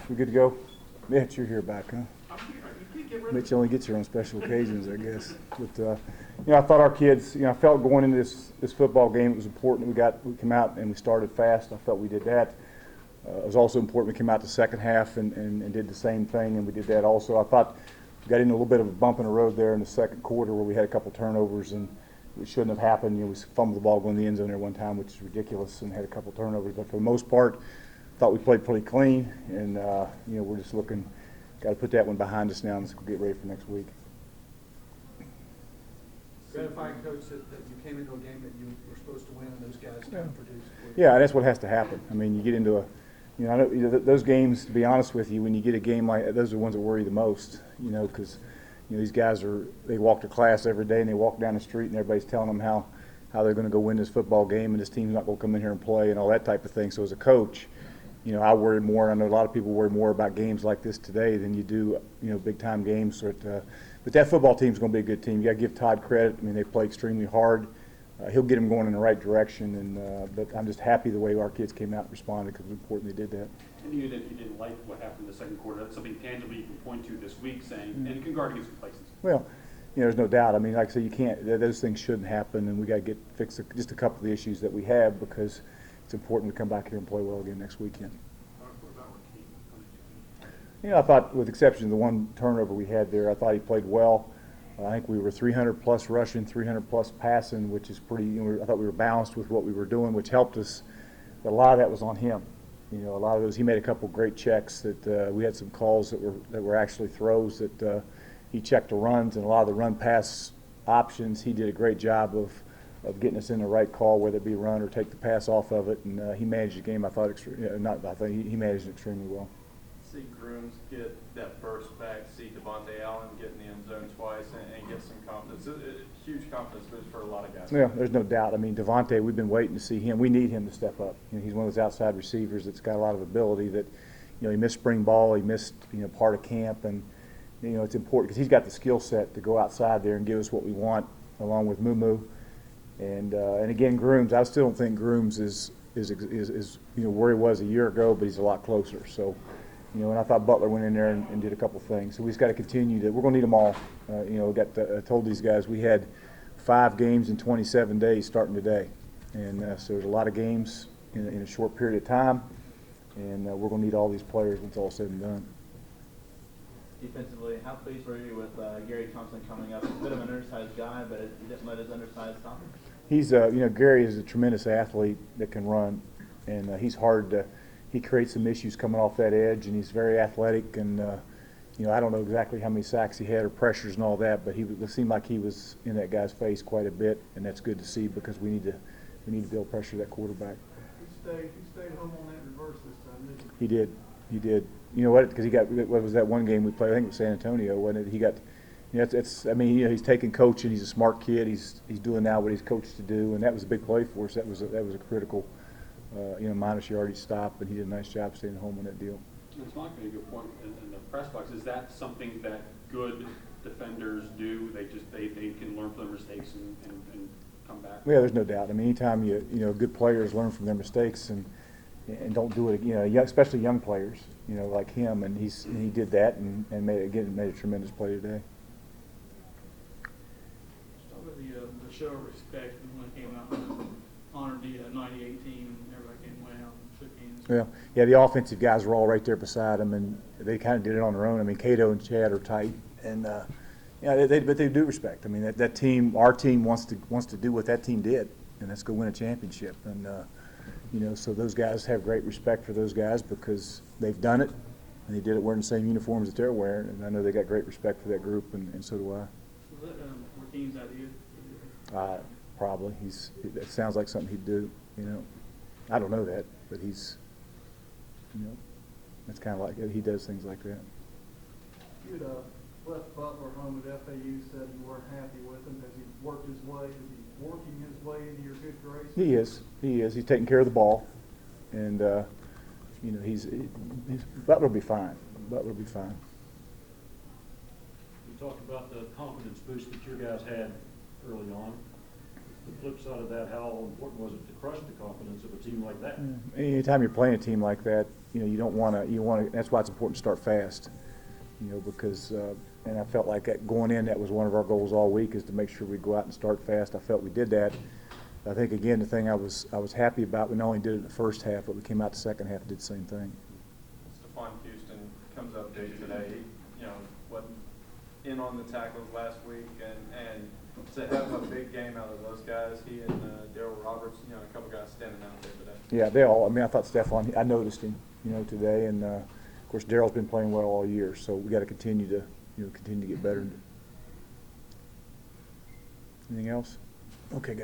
We good to go? Mitch, you're here back, huh? Mitch only gets here on special occasions, I guess. But I thought our kids, I felt going into this football game, it was important. We came out and we started fast. I felt we did that. It was also important we came out the second half and did the same thing, and we did that also. I thought we got into a little bit of a bump in the road there in the second quarter where we had a couple turnovers, and it shouldn't have happened. We fumbled the ball going in the end zone there one time, which is ridiculous, and had a couple turnovers. But for the most part, I thought we played pretty clean, and we're just looking. Got to put that one behind us now, and let's get ready for next week. Gratifying, Coach, that you came into a game that you were supposed to win, and those guys kind of produced. Yeah, that's what has to happen. I mean, you get into those games. To be honest with you, when you get a game like those are the ones that worry the most. Because these guys they walk to class every day, and they walk down the street, and everybody's telling them how they're going to go win this football game, and this team's not going to come in here and play, and all that type of thing. So as a coach, I worry more. I know a lot of people worry more about games like this today than you do, big time games. But that football team's going to be a good team. You got to give Todd credit. I mean, they play extremely hard. He'll get them going in the right direction. But I'm just happy the way our kids came out and responded because it was important they did that. And you didn't like what happened in the second quarter. That's something tangible you can point to this week, saying, and it can guard against complacency. Well, there's no doubt. I mean, like I said, you can't. Those things shouldn't happen, and we got to get fixed just a couple of the issues that we have because it's important to come back here and play well again next weekend. I thought, with the exception of the one turnover we had there, I thought he played well. I think we were 300-plus rushing, 300-plus passing, which is pretty. I thought we were balanced with what we were doing, which helped us. But a lot of that was on him. A lot of those. He made a couple great checks that we had some calls that were actually throws that he checked the runs, and a lot of the run-pass options. He did a great job of getting us in the right call, whether it be run or take the pass off of it. And he managed the game. He managed it extremely well. See Grooms get that burst back, see Devontae Allen get in the end zone twice and get some confidence. A huge confidence boost for a lot of guys. Yeah, there's no doubt. I mean, Devontae, we've been waiting to see him. We need him to step up. He's one of those outside receivers that's got a lot of ability that, he missed spring ball, he missed, part of camp, and, it's important because he's got the skill set to go outside there and give us what we want along with Mumu. And again, Grooms, I still don't think Grooms is where he was a year ago, but he's a lot closer. So, and I thought Butler went in there and did a couple things. So we just got to continue to. We're going to need them all. I told these guys we had 5 games in 27 days starting today, and so there's a lot of games in a short period of time, and we're going to need all these players when it's all said and done. Defensively, how pleased were you with Gary Thompson coming up? He's a bit of an undersized guy, but he didn't let his undersized stop him. He's, Gary is a tremendous athlete that can run, and he's hard to. He creates some issues coming off that edge, and he's very athletic. And I don't know exactly how many sacks he had or pressures and all that, but it seemed like he was in that guy's face quite a bit, and that's good to see because we need to be able to pressure that quarterback. He stayed home on that reverse this time, didn't he? He did. You know what? Because he got what was that one game we played? I think it was San Antonio, wasn't it? He got. He's taking coaching. He's a smart kid. He's doing now what he's coached to do, and that was a big play for us. That was a critical. Minus yardage stop, and he did a nice job staying home on that deal. It's not going to be a good point in the press box. Is that something that good defenders do? They can learn from their mistakes and come back? Yeah, there's no doubt. I mean, anytime good players learn from their mistakes and don't do it again, especially young players, like him, and he did that and made a tremendous play today. Start with the show of respect when it came out and honored the 98 team. Yeah, the offensive guys were all right there beside him, and they kind of did it on their own. I mean, Cato and Chad are tight, and but they do respect. I mean, that team, our team wants to do what that team did, and that's go win a championship. And so those guys have great respect for those guys because they've done it, and they did it wearing the same uniforms that they're wearing. And I know they got great respect for that group, and so do I. Was that Joaquin's idea? Probably. It sounds like something he'd do. I don't know that, but he's. It's kind of like he does things like that. You'd left Butler home at FAU, said you weren't happy with him. Has he worked his way? Is he working his way into your good graces? He is. He's taking care of the ball, and Butler will be fine. Butler will be fine. You talked about the confidence boost that your guys had early on. The flip side of that, how important was it to crush the confidence of a team like that? Anytime you're playing a team like that, you don't want to, that's why it's important to start fast, because, and I felt like that going in, that was one of our goals all week, is to make sure we go out and start fast. I felt we did that. I think, again, the thing I was happy about, we not only did it in the first half, but we came out the second half and did the same thing. Stephon Houston comes up big today. He, wasn't in on the tackles last week, and to have a big game out of those guys, he and Daryl Roberts, a couple guys standing out there today. Yeah, they all, I thought Stephon, I noticed him, today, and, of course, Daryl's been playing well all year, so we got to continue to, continue to get better. Anything else? Okay, guys.